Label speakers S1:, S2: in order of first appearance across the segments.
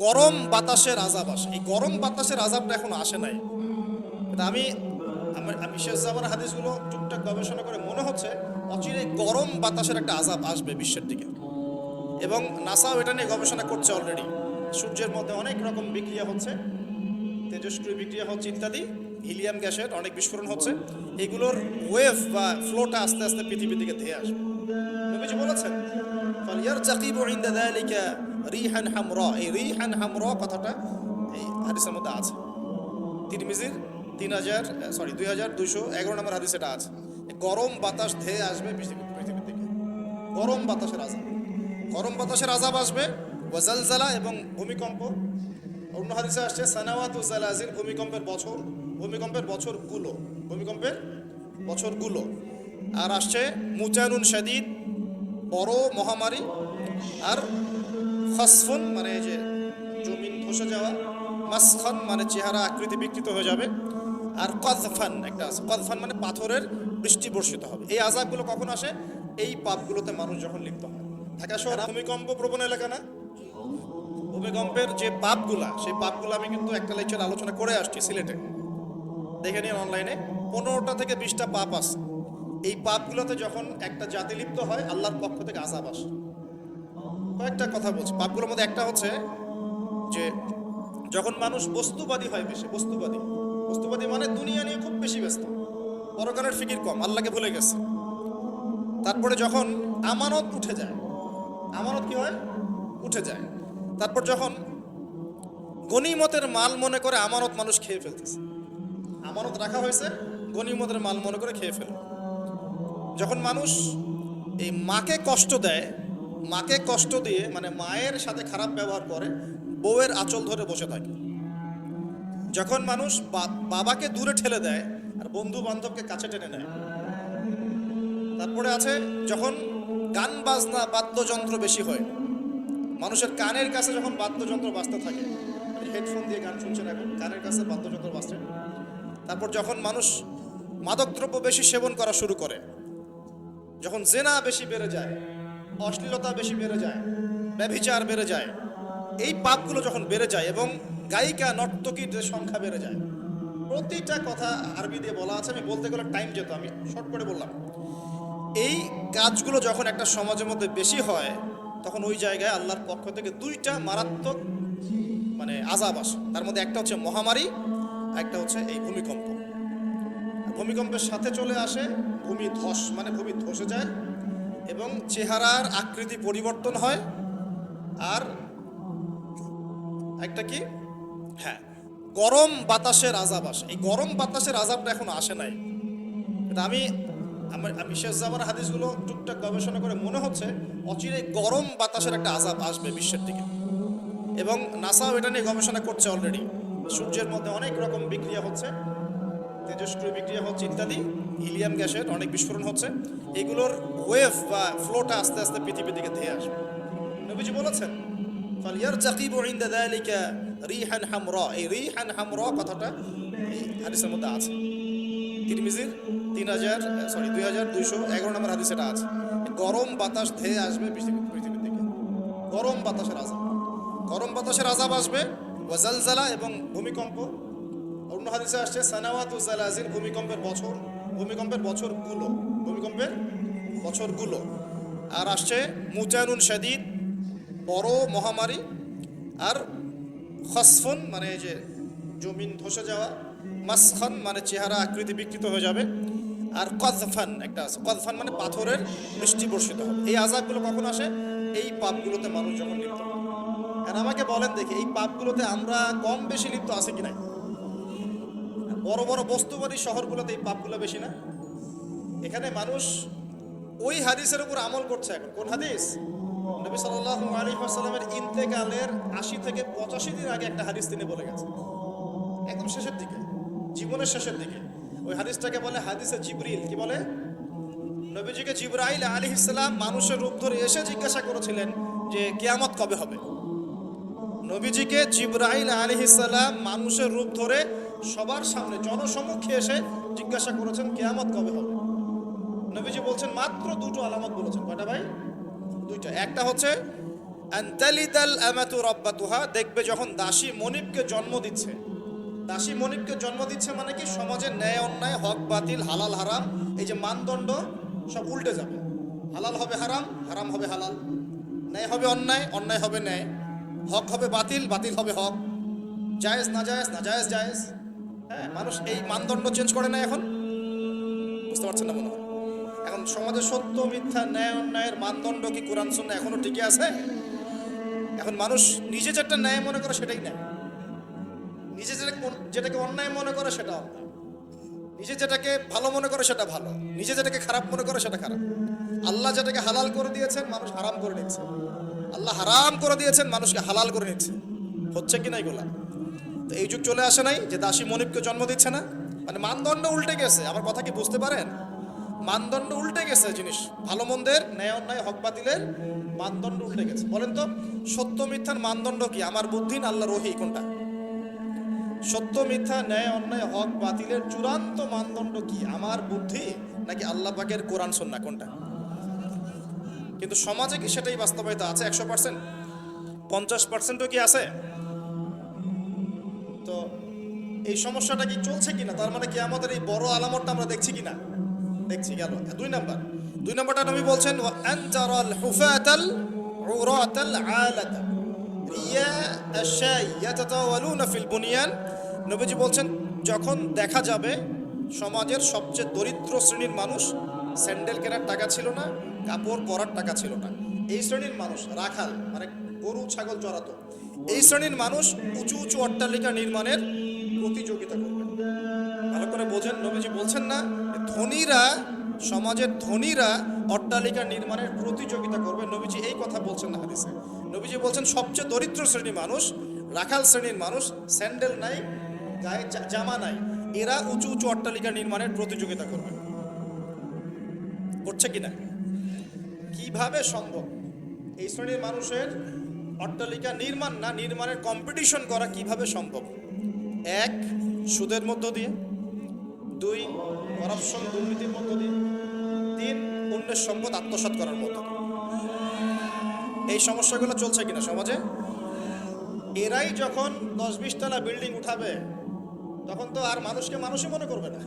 S1: গরম বাতাসের আযাব আসে। এই গরম বাতাসের আযাবটা এখনো আসে নাই। কিন্তু আমি শেষ জামানার হাদিসগুলো টুকটাক গবেষণা করে মনে হচ্ছে অচিরে গরম বাতাসের একটা আযাব আসবে বিশ্বের দিকে। এবং নাসাও এটা নিয়ে গবেষণা করছে অলরেডি। সূর্যের মধ্যে অনেক রকম বিক্রিয়া হচ্ছে, তেজস্ক্রিয় বিক্রিয়া হচ্ছে ইত্যাদি, হিলিয়াম গ্যাসের অনেক বিস্ফোরণ হচ্ছে। এগুলোর ওয়েভ বা ফ্লোটা আস্তে আস্তে পৃথিবীর দিকে ধেয়ে আসবে। নবীজি বলেছেন ফালইয়ারতাকিবু ইনদা যালিকা রিহান হামরা। এই রিহান হামরা কথাটা এই হাদিসের মধ্যে আছে। তিরমিজির 2211 নম্বর হাদিস এটা আছে। গরম বাতাস ধেয়ে আসবে পৃথিবীর দিকে। গরম বাতাসের আযাব, গরম বাতাসের আযাব আসবে। ওয়াজালজালা এবং ভূমিকম্প। অন্য হাদিসে আসছে সানাওয়াতু জালাজিল, ভূমিকম্পের বছরগুলো। আর আসছে মুচানুন শাদীদ, বড় মহামারী। আর খসফুন মানে যে জমিন ধসে যাওয়া, মাসখান মানে চেহারা আকৃতি বিকৃত হয়ে যাবে। আর কযফান একটা আছে, কযফান মানে পাথরের বৃষ্টি বর্ষিত হবে। এই আযাবগুলো কখন আসে? এই পাপগুলোতে মানুষ যখন লিপ্ত হয়। ঢাকা শহর ভূমিকম্প প্রবণ এলাকা না? ভূমিকম্পের যে পাপগুলা, সেই পাপগুলো আমি কিন্তু একটা লেকচার আলোচনা করে আসছি সিলেটে, দেখে নিন অনলাইনে। 15টা থেকে 20টা পাপ আছে। এই পাপগুলোতে যখন একটা জাতি লিপ্ত হয়, আল্লাহর পক্ষ থেকে আযাব আসে। কয়েকটা কথা বলছি। পাপগুলোর মধ্যে একটা হচ্ছে যে যখন মানুষ বস্তুবাদী হয়, বেশি বস্তুবাদী মানে দুনিয়া নিয়ে খুব বেশি ব্যস্ত, পরকালের ফিকির কম, আল্লাহকে ভুলে গেছে। তারপরে যখন আমানত উঠে যায়, আমানত কি হয়? উঠে যায়। তারপর যখন গনিমতের মাল মনে করে আমানত মানুষ খেয়ে ফেলতেছে, আমানত রাখা হয়েছে, গনিমতের মাল মনে করে খেয়ে ফেলে। যখন মানুষ এই মাকে কষ্ট দিয়ে মানে মায়ের সাথে খারাপ ব্যবহার করে, বউয়ের আঁচল ধরে বসে থাকে। যখন মানুষ বাবাকে দূরে ঠেলে দেয় আর বন্ধু বান্ধবকে কাছে টেনে নেয়। তারপরে আছে যখন গান বাজনা বাদ্যযন্ত্র বেশি হয়, মানুষের কানের কাছে যখন বাদ্যযন্ত্র বাজতে থাকে, হেডফোন দিয়ে গান শুনছেন, এখন কানের কাছে বাদ্যযন্ত্র বাজছে। তারপর যখন মানুষ মাদকদ্রব্য বেশি সেবন করা শুরু করে, যখন জেনা বেশি বেড়ে যায়, অশ্লীলতা বেশি বেড়ে যায়, ব্যভিচার বেড়ে যায়, এই পাপগুলো যখন বেড়ে যায় এবং গায়িকা নর্তকীর যে সংখ্যা বেড়ে যায়, প্রতিটা কথা আরবি দিয়ে বলা আছে, আমি বলতে গেলে টাইম যেত, আমি শর্ট করে বললাম। এই কাজগুলো যখন একটা সমাজের মধ্যে বেশি হয়, তখন ওই জায়গায় আল্লাহর পক্ষ থেকে 2টা মারাত্মক মানে আযাব আসে। তার মধ্যে একটা হচ্ছে মহামারী, একটা হচ্ছে এই ভূমিকম্প। ভূমিকম্পের সাথে চলে আসে ভূমিধস, মানে ভূমি ধসে যায় এবং চেহারার আকৃতি পরিবর্তন হয়। আর একটা কি, হ্যাঁ, গরম বাতাসের আযাব আসে। এই গরম বাতাসের আযাবটা এখনো আসে নাই। কিন্তু আমি শেষ জামানার হাদিসগুলো টুকটাক গবেষণা করে মনে হচ্ছে অচিরে গরম বাতাসের একটা আযাব আসবে বিশ্বের দিকে। এবং নাসাও এটা নিয়ে গবেষণা করছে অলরেডি। সূর্যের মধ্যে অনেক রকম বিক্রিয়া হচ্ছে, তেজস্ক্রিয় বিক্রিয়া হচ্ছে ইত্যাদি, হিলিয়াম গ্যাসের অনেক বিস্ফোরণ হচ্ছে। এগুলোর ওয়েভ বা ফ্লোটা আস্তে আস্তে পৃথিবীর দিকে ধেয়ে আসবে। নবীজি বলেছেন ফালইয়ারতাকিবু ইনদা যালিকা রিহান হামরা। এই রিহান হামরা কথাটা এই হাদিসের মধ্যে আছে। তিরমিজির 2211 নম্বর হাদিস এটা আছে। গরম বাতাস ধেয়ে আসবে পৃথিবীর দিকে। গরম বাতাসের আযাব আসবে। ওয়াজালজালা এবং ভূমিকম্প। অন্য হাদিসে আসছে সানাওয়াতু জালাজিল, ভূমিকম্পের বছরগুলো। আর আসছে মুচানুন শাদীদ, বড় মহামারী। আর খসফুন মানে যে জমিন ধসে যাওয়া, মাসখান মানে চেহারা আকৃতি বিকৃত হয়ে যাবে। আর কযফান একটা আছে, কযফান মানে পাথরের বৃষ্টি বর্ষিত হবে। এই আযাবগুলো কখন আসে? এই পাপগুলোতে মানুষ যখন লিপ্ত হয়। আর আমাকে বলেন দেখি, এই পাপগুলোতে আমরা কম বেশি লিপ্ত আছে কি নাই? বড় বড় বস্তুবাদী শহরগুলোতে এই পাপগুলো বেশি না? এখানে মানুষ ওই হাদিসের উপর আমল করছে। এখন কোন হাদিস? নবী সাল্লাল্লাহু আলাইহি ওয়াসাল্লামের ইন্তেকালের 80 থেকে 85 দিন আগে একটা হাদিস তিনি বলে গেছেন, একদম শেষের দিকে, জীবনের শেষের দিকে। ওই হাদিসটাকে বলে হাদিসে জিবরিল। কি বলে? নবীজিকে জিবরাইল আলাইহিস সালাম মানুষের রূপ ধরে এসে জিজ্ঞাসা করেছিলেন যে কিয়ামত কবে হবে। নবীজিকে জিবরাইল আলাইহিস সালাম মানুষের রূপ ধরে সবার সামনে জনসমক্ষে এসে জিজ্ঞাসা করেছেন কিয়ামত কবে হবে। নবীজি বলছেন মাত্র 2টো আলামত বলেছেন। কয়টা ভাই? 2টা। একটা হচ্ছে আনতালিদাল আমাতু রাব্বাতুহা, দেখবে যখন দাসী মনিবকে জন্ম দিচ্ছে। দাসী মনিবকে জন্ম দিচ্ছে মানে কি, সমাজের ন্যায় অন্যায়, হক বাতিল, হালাল হারাম, এই যে মানদণ্ড সব উল্টে যাবে। হালাল হবে হারাম, হারাম হবে হালাল, ন্যায় হবে অন্যায়, অন্যায় হবে ন্যায়, হক হবে বাতিল, বাতিল হবে হক, জায়েজ না জায়েজ, না জায়েজ জায়েজ। হ্যাঁ, মানুষ এই মানদণ্ড চেঞ্জ করে না এখন। বুঝতে পারছেন না মনে হয়? এখন সমাজে সত্য মিথ্যা, ন্যায় অন্যায়ের মানদণ্ড কি কোরআন সুন্নাহ এখনো টিকে আছে? এখন মানুষ নিজে যেটা ন্যায় মনে করে সেটাই ন্যায়, নিজে যেটাকে অন্যায় মনে করে সেটা অন্যায়, নিজে যেটাকে ভালো মনে করে সেটা ভালো, নিজে যেটাকে খারাপ মনে করে সেটা খারাপ। আল্লাহ যেটাকে হালাল করে দিয়েছেন মানুষ হারাম করে নিচ্ছে, আল্লাহ হারাম করে দিয়েছেন মানুষকে হালাল করে নিচ্ছে। হচ্ছে কি না এগুলা? তো এই যুগ চলে আসে নাই যে দাসী মনিবকে জন্ম দিচ্ছে না? মানে মানদণ্ড উল্টে গেছে। আমার কথা কি বুঝতে পারেন? মানদণ্ড উল্টে গেছে, জিনিস ভালো মন্দের, ন্যায় অন্যায়, হক বাতিলের মানদণ্ড উল্টে গেছে। বলেন তো, সত্য মিথ্যার মানদণ্ড কি? আমার বুদ্ধি না আল্লাহর ওহী? কোনটা? সত্য মিথ্যা, ন্যায় অন্যায়, হক বাতিলের চূড়ান্ত মানদণ্ড কি? আমার বুদ্ধি নাকি আল্লাহ পাকের কোরআন সুন্নাহ? কোনটা? কিন্তু সমাজে কি সেটাই বাস্তবায়িত আছে 100%? 50%ও কি আছে? তো এই সমস্যাটা কি চলছে কিনা, তার মানে কি আমাদের এই বড় আলামতটা আমরা দেখছি কিনা? দেখছি। গেল 2 নাম্বার। 2 নাম্বারটা নবী বলছেন ওয়া আনতারাল হুফাতাল উরাতাল আলাতা রিয়া আশাই ইয়াতাতাওয়ালুনা ফিল বুনিয়ান। নবীজি বলছেন যখন দেখা যাবে সমাজের সবচেয়ে দরিদ্র শ্রেণীর মানুষ, স্যান্ডেল কেনার টাকা ছিল না, কাপড় পরার টাকা ছিল না, এই শ্রেণীর মানুষ, রাখাল মানে গরু ছাগল চড়াতো, এই শ্রেণীর মানুষ উঁচু উঁচু অট্টালিকা নির্মাণের প্রতিযোগিতা করবে। ভালো করে বোঝেন, নবীজি বলছেন না ধনীরা, সমাজের ধনীরা অট্টালিকা নির্মাণের প্রতিযোগিতা করবে। নবীজি এই কথা বলছেন না হাদিসে। নবীজি বলছেন সবচেয়ে দরিদ্র শ্রেণীর মানুষ, রাখাল শ্রেণীর মানুষ, স্যান্ডেল নাই, গায়ে জামা নাই, এরা উঁচু উঁচু অট্টালিকা নির্মাণের প্রতিযোগিতা করবে। করছে কিনা? কিভাবে সম্ভব এই শ্রেণীর মানুষের অট্টালিকা নির্মাণ না, নির্মাণের কম্পিটিশন করা কিভাবে সম্ভব? 1, সুদের মধ্য দিয়ে; 2, করাপশন দুর্নীতির মধ্য দিয়ে; 3, অন্যের সম্পদ আত্মসাৎ করার মধ্য দিয়ে। এই সমস্যাগুলো চলছে কিনা সমাজে? এরাই যখন 10-20 তলা বিল্ডিং উঠাবে তখন তো আর মানুষকে মানুষই মনে করবে না।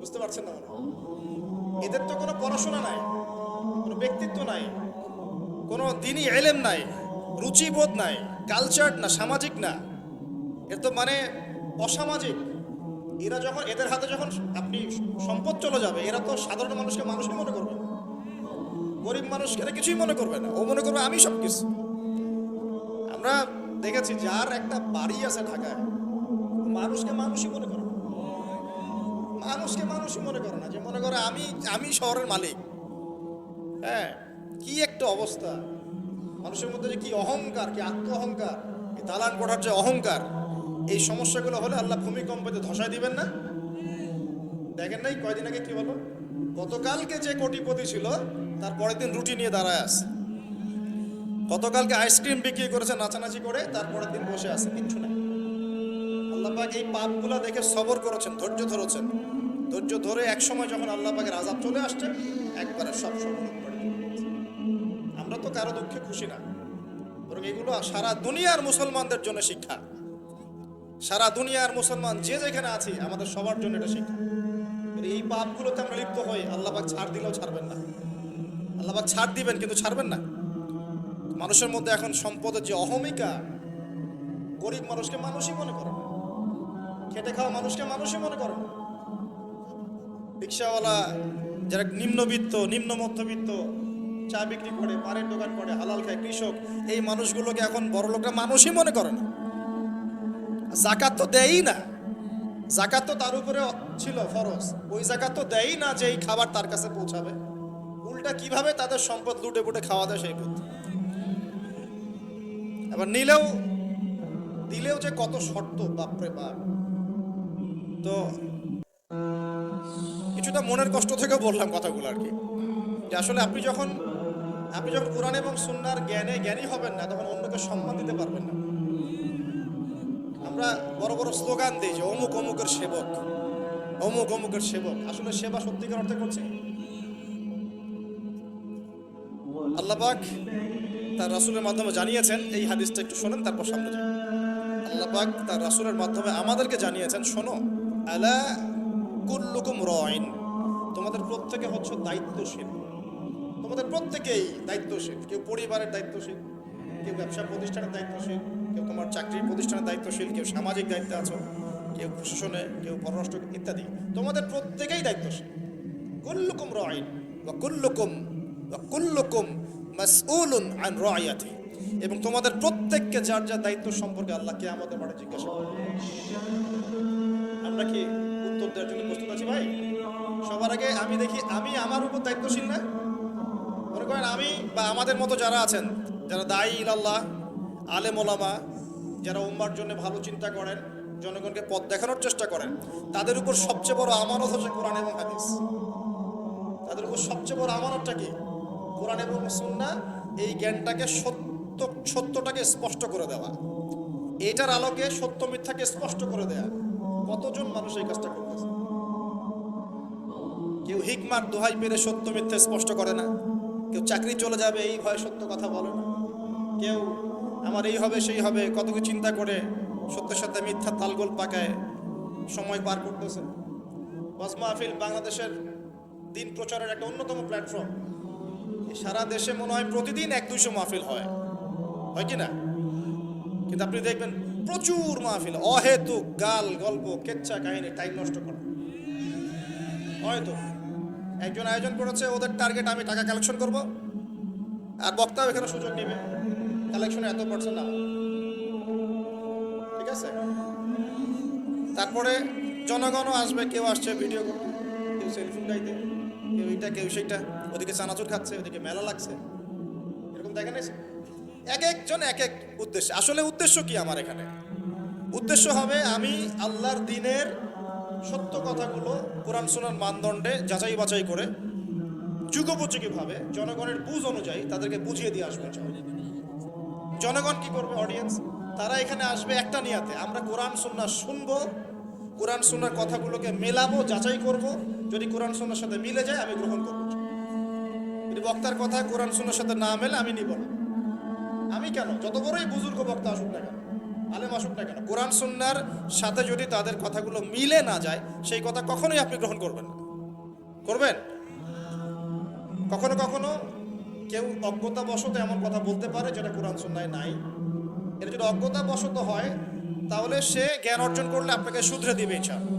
S1: বুঝতে পারছেন না? এদের তো কোনো পড়াশোনা নাই, কোনো ব্যক্তিত্ব নাই, কোনো দিনই এলেম নাই, রুচিবোধ নাই, কালচার না, সামাজিক না, এর তো মানে অসামাজিক। এরা যখন, এদের হাতে যখন আপনি সম্পদ চলে যাবে, এরা তো সাধারণ মানুষকে মানুষই মনে করবে না, গরিব মানুষকে এরা কিছুই মনে করবে না, ও মনে করবে আমি সব কিছু। আমরা দেখেছি যার একটা বাড়ি আছে ঢাকায়, মানুষকে মানুষই মনে করে না, মানুষকে মানুষই মনে করে না, যে মনে করে আমি শহরের মালিক। হ্যাঁ, কি একটা অবস্থা মানুষের মধ্যে, যে কি অহংকার, কি আত্ম অহংকার, এই দালান কোঠার যে অহংকার। এই সমস্যাগুলো হলে আল্লাহ ভূমিকম্পতে ধসায় দিবেন না? দেখেন নাই কয়দিন আগে কি হলো? গতকালকে যে কোটিপতি ছিল তার পরের দিন রুটি নিয়ে দাঁড়ায় আছে, গতকালকে আইসক্রিম বিক্রি করেছে নাচানাচি করে, তার পরের দিন বসে আছে, কিচ্ছু নাই। আল্লাহ পাক এই পাপগুলো দেখে সবর করেছেন, ধৈর্য ধরেছেন। ধৈর্য ধরে এক সময় যখন আল্লাহ পাকের আযাব চলে আসছে, একবারে সব সবল করে দিয়েছে। আমরা তো কারো দুঃখে খুশি না, বরং এগুলো সারা দুনিয়ার মুসলমানদের জন্য শিক্ষা। সারা দুনিয়ার মুসলমান যে যেখানে আছি আমাদের সবার জন্য এটা শিক্ষা। এই পাপগুলোতে আমরা লিপ্ত হই, আল্লাহ পাক ছাড় দিলেও ছাড়বেন না। আল্লাহ পাক ছাড় দিবেন কিন্তু ছাড়বেন না। মানুষের মধ্যে এখন সম্পদের যে অহমিকা, গরিব মানুষকে মানুষই মনে করে না, খেটে খাওয়া মানুষকে মানুষই মনে করে না, রিক্সাওয়ালা যারা নিম্নবিত্ত, নিম্ন মধ্যবিত্ত, চা বিক্রি করে, পানের দোকান করে, হালাল খায়, কৃষক, এই মানুষগুলোকে এখন বড় লোকরা মানুষই মনে করে না। যাকাত তো দেয়ই না, যাকাত তো তার উপরে ছিল ফরজ, ওই যাকাত তো দেয়ই না যে এই খাবার তার কাছে পৌঁছাবে। উল্টা কিভাবে তাদের সম্পদ লুটে পুটে খাওয়া দেয় সেই বুদ্ধি। আবার দিলেও যে কত শর্ত, বাপরে বাপ। তো কিছুটা মনের কষ্ট থেকে বললাম কথাগুলো আর কি, যে আসলে আপনি যখন কোরআন এবং সুন্নাহর জ্ঞানী হবেন না, তখন অন্যকে সম্মান দিতে পারবেন না। আমরা বড় বড় স্লোগান দিই যে অমুক অমুকের সেবক, অমুক অমুকের সেবক। আসলে সেবা সত্যিকার অর্থে করছে? আল্লাহ পাক তার রাসূলের মাধ্যমে জানিয়েছেন। এই হাদিসটা একটু শোনেন, তারপর সামনে যাই। আল্লাহ পাক তার রাসূলের মাধ্যমে আমাদেরকে জানিয়েছেন, শোনো, আলা কুল্লুকুম রাইন, তোমাদের প্রত্যেকে হচ্ছে দায়িত্বশীল। তোমাদের প্রত্যেকেই দায়িত্বশীল। কেউ পরিবারের দায়িত্বশীল, কেউ ব্যবসা প্রতিষ্ঠানের দায়িত্বশীল, কেউ তোমার চাকরির প্রতিষ্ঠানের দায়িত্বশীল, কেউ সামাজিক দায়িত্বে আছো, কেউ প্রশাসনে, কেউ পররাষ্ট্র ইত্যাদি। তোমাদের প্রত্যেকেই দায়িত্বশীল। কুল্লুকুম রাইন ওয়া কুল্লুকুম মাসউলুন আন রাইয়াতি, এবং তোমাদের প্রত্যেককে যার যার দায়িত্ব সম্পর্কে আল্লাহ কিয়ামতের মাঠে জিজ্ঞাসা করবে। আমরা কি উত্তর দেওয়ার জন্য প্রস্তুত আছি ভাই? সবার আগে আমি দেখি আমি আমার উপর দায়িত্বশীল না? মনে করেন আমি বা আমাদের মতো যারা আছেন, যারা দায়ী ইলাল্লাহ, আলেম ওলামা, যারা উম্মার জন্য ভালো চিন্তা করেন, জনগণকে পথ দেখানোর চেষ্টা করেন, তাদের উপর সবচেয়ে বড় আমানত হচ্ছে কোরআন এবং হাদিস। তাদের উপর সবচেয়ে বড় আমানতটা কি? কোরআন এবং সুন্নাহ। এই জ্ঞানটাকে সত্যটাকে স্পষ্ট করে দেওয়া, এটার আলোকে সত্য মিথ্যাকে স্পষ্ট করে দেয়া। কতজন মানুষ এই কাজটা করতেছে? কেউ হিকমার দোহাই পেরে সত্য মিথ্যা স্পষ্ট করে না, কেউ চাকরি চলে যাবে এই ভয়ে সত্য কথা বলে না, কেউ আমার এই হবে সেই হবে কত কিছু চিন্তা করে সত্যের সাথে মিথ্যা তালগোল পাকায় সময় পার করতেছে। ওয়াজ মাহফিল বাংলাদেশের দিন প্রচারের একটা অন্যতম প্ল্যাটফর্ম। সারা দেশে মনে হয় প্রতিদিন 100-200 মাহফিল হয় কি না? কিন্তু আপনি দেখবেন প্রচুর মাহফিল, অহেতুক গাল গল্প কেচ্ছা কাহিনী, টাইম নষ্ট করা। হয়তো একজন আয়োজন করেছে, ওদের টার্গেট আমি টাকা কালেকশন করব, আর বক্তাও এখানে সুযোগ নেবে, কালেকশনে এত% না, ঠিক আছে? তারপরে জনগণও আসবে, কেউ আসছে ভিডিও করতে, কেউ সেলফি গাইতে, কেউ এইটা কেউ সেইটা, ওদিকে চানাচুর খাচ্ছে, ওদিকে মেলা লাগছে, এরকম দেখেন। এক একজন এক এক উদ্দেশ্য। আসলে উদ্দেশ্য কি আমার এখানে? উদ্দেশ্য হবে আমি আল্লাহর দ্বীনের সত্য কথাগুলো কোরআন সুন্নাহর মানদণ্ডে যাচাই বাছাই করে যুগোপযোগীভাবে জনগণের বুঝ অনুযায়ী তাদেরকে বুঝিয়ে দিয়ে আসবো। জনগণ কি করবে? অডিয়েন্স, তারা এখানে আসবে একটা নিয়াতে, আমরা কোরআন সুন্নাহ শুনবো, কোরআন সুন্নাহর কথাগুলোকে মেলাবো, যাচাই করব। যদি কোরআন সুন্নাহর সাথে মিলে যায় আমি গ্রহণ করব, যদি বক্তার কথা কোরআন সুন্নাহর সাথে না মেলে আমি নিব না। আমি কেন, যত বড়ই বুজুর্গ বক্তা আসুক না কেন, আলেম আসুক না কেন, কোরআন সুন্নাহর সাথে যদি তাদের কথাগুলো মিলে না যায় সেই কথা কখনোই আপনি গ্রহণ করবেন না। করবেন? কখনো কখনো কেউ অজ্ঞতাবশত এমন কথা বলতে পারে যেটা কোরআন সুন্নাহয় নাই। এটা যদি অজ্ঞতাবশত হয় তাহলে সে জ্ঞান অর্জন করলে আপনাকে শুধরে দিবে ইনশাআল্লাহ।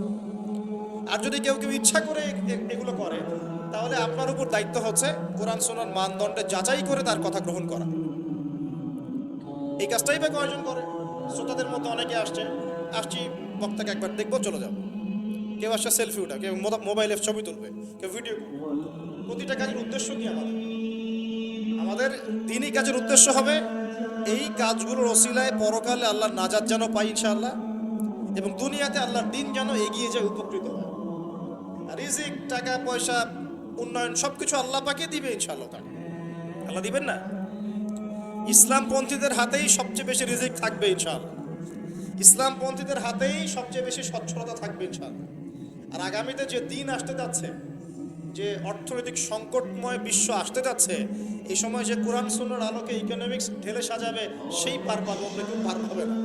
S1: আর যদি কেউ ইচ্ছা করে এগুলো করে তাহলে আপনার উপর দায়িত্ব হচ্ছে কোরআন সুন্নাহর মানদণ্ডে যাচাই করে তার কথা গ্রহণ করা। এই কাজটাই বা কয়জন করে? শ্রোতাদের মতো অনেকে আসছি বক্তাকে একবার দেখবো চলে যাবো, কেউ আসছে সেলফি উঠা, কেউ মোবাইলে ছবি তুলবে, কেউ ভিডিও করবে। প্রতিটা কাজের উদ্দেশ্য কি? আমাদের দ্বীনি কাজের উদ্দেশ্য হবে এই কাজগুলোর ওসিলায় পরকালে আল্লাহর নাজাত যেন পাই ইনশাআল্লাহ, এবং দুনিয়াতে আল্লাহর দ্বীন যেন এগিয়ে যায়, উপকৃত হয়। রিজিক, টাকা পয়সা, উন্নয়ন সবকিছু আল্লাহ পাকে দিবে ইনশাআল্লাহ। আল্লাহ দিবেন না? ইসলামপন্থীদের হাতেই সবচেয়ে বেশি রিজিক থাকবে ইনশাআল্লাহ, ইসলামপন্থীদের হাতেই সবচেয়ে বেশি সচ্ছলতা থাকবে ইনশাআল্লাহ। আর আগামীতে যে দিন আসতে যাচ্ছে, যে অর্থনৈতিক সংকটময় বিশ্ব আসতে যাচ্ছে, এই সময় যে কোরআন সুন্নাহর আলোকে ইকোনমিক্স ঢেলে সাজাবে সেই পার পাবে, অন্য কেউ পার পাবে না।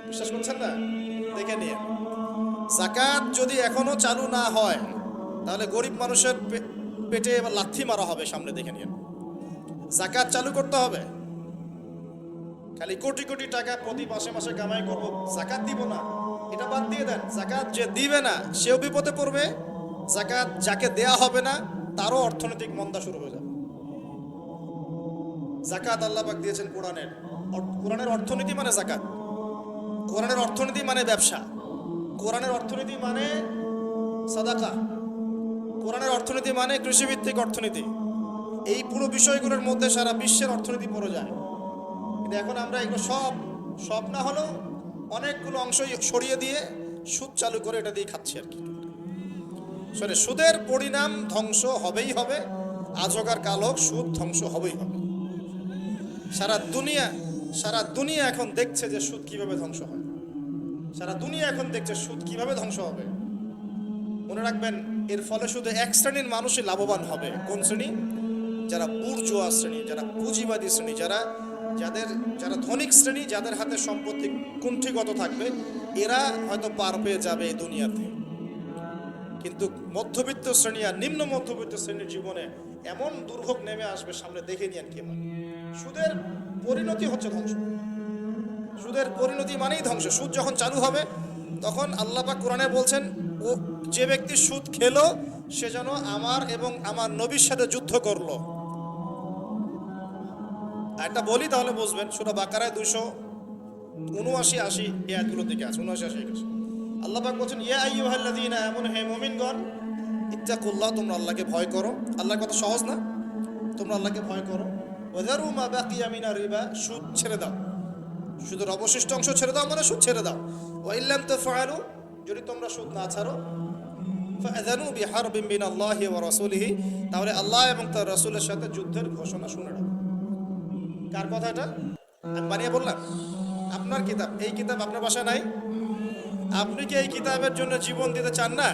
S1: বিশ্বাস করছেন না? দেখে নিয়ে যাকাত যদি এখনো চালু না হয় তাহলে গরিব মানুষের পেটে এবার লাথি মারা হবে সামনে, দেখে নিয়ে। যাকাত চালু করতে হবে। খালি কোটি কোটি টাকা প্রতি মাসে মাসে কামাই করবো, যাকাত দিব না, এটা বাদ দিয়ে দেন। যাকাত যে দিবে না সেও বিপদে পড়বে, যাকাত যাকে দেয়া হবে না তারও অর্থনৈতিক মন্দা শুরু হয়ে যাবে। যাকাত আল্লাহ পাক দিয়েছেন কোরআনের। কোরআনের অর্থনীতি মানে যাকাত, কোরআনের অর্থনীতি মানে ব্যবসা, কোরআনের অর্থনীতি মানে সাদাকা, কোরআনের অর্থনীতি মানে কৃষিভিত্তিক অর্থনীতি। এই পুরো বিষয়গুলোর মধ্যে সারা বিশ্বের অর্থনীতি পড়ে যায়। কিন্তু এখন আমরা এগুলো সব না হলেও অনেকগুলো অংশ সরিয়ে দিয়ে সুদ চালু করে এটা দিয়ে খাচ্ছি আর কি। সুদের পরিণাম ধ্বংস হবেই হবে, আজ হোক আর কাল হোক সুদ ধ্বংস হবেই হবে। সারা দুনিয়া এখন দেখছে যে সুদ কিভাবে ধ্বংস হয়, সারা দুনিয়া এখন দেখছে সুদ কিভাবে ধ্বংস হবে। মনে রাখবেন, এর ফলে শুধু এক শ্রেণীর মানুষই লাভবান হবে। কোন শ্রেণী? যারা বুর্জোয়া শ্রেণী, যারা পুঁজিবাদী শ্রেণী, যারা ধনিক শ্রেণী, যাদের হাতে সম্পত্তি কুণ্ঠিগত থাকবে, এরা হয়তো পার পেয়ে যাবে এই দুনিয়াতে। কিন্তু মধ্যবিত্ত শ্রেণী আর নিম্ন মধ্যবিত্ত শ্রেণীর জীবনে এমন দুর্ভোগ নেমে আসবে সামনে, দেখে নিয়েন কি হয়। সুদের পরিণতি হচ্ছে ধ্বংস। সুদের পরিণতি মানেই ধ্বংস। সুদ যখন চালু হবে তখন আল্লাহ পাক কোরআনে বলছেন, ও যে ব্যক্তি সুদ খেলো সে যেন আমার এবং আমার নবীর সাথে যুদ্ধ করলো। একটা বলি তাহলে বুঝবেন। সূরা বাকারায় 279-80 এই আয়াতগুলো দিকে আছে, 79-80। আল্লাহ পাক বলছেন, ইয়া আইয়ুহাল্লাযীনা আমানু, হে মুমিনগণ, ইত্তাকুল্লাহ, তোমরা আল্লাহকে ভয় করো। আল্লাহর কথা সহজ না? তোমরা আল্লাহকে ভয় করো। ওয়াযারু মা বাকিয়া মিনার রিবা, সুদ ছেড়ে দাও। সুদের অবশিষ্ট অংশ ছেড়ে দাও, মানে সুদ ছেড়ে দাও। ওয়া ইল্লাম তাফআলু, যদি তোমরা সুদ না ছাড়ো, ফাআযানু বিহারবিন মিনাল্লাহি ওয়া রাসূলিহি, তাহলে আল্লাহ এবং তার রাসূলের সাথে যুদ্ধের ঘোষণা শুনে নাও। কার কথা এটা? আমি বানিয়ে বললাম? আপনার কিতাব। এই কিতাব আপনার বাসায় নাই? আপনি কি এই কিতাবের জন্য জীবন দিতে চান না?